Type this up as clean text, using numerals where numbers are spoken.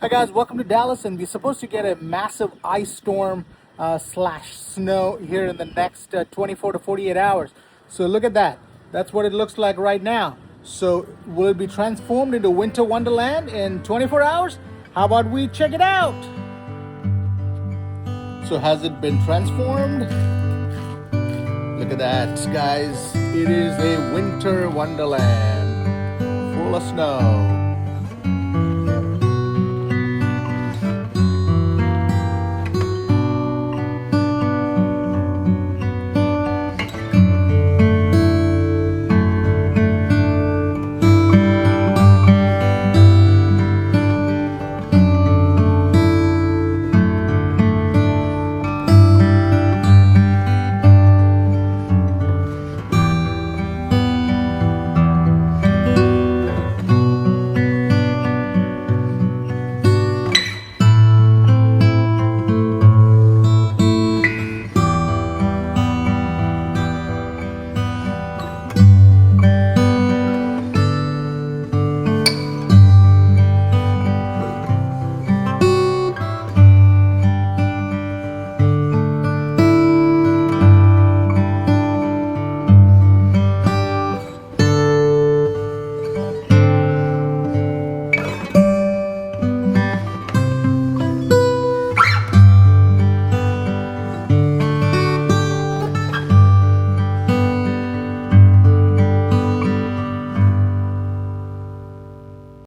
Hi guys, welcome to Dallas, and we're supposed to get a massive ice storm slash snow here in the next 24 to 48 hours. So look at that. That's what it looks like right now. So will it be transformed into winter wonderland in 24 hours? How about we check it out? So has it been transformed? Look at that, guys. It is a winter wonderland full of snow.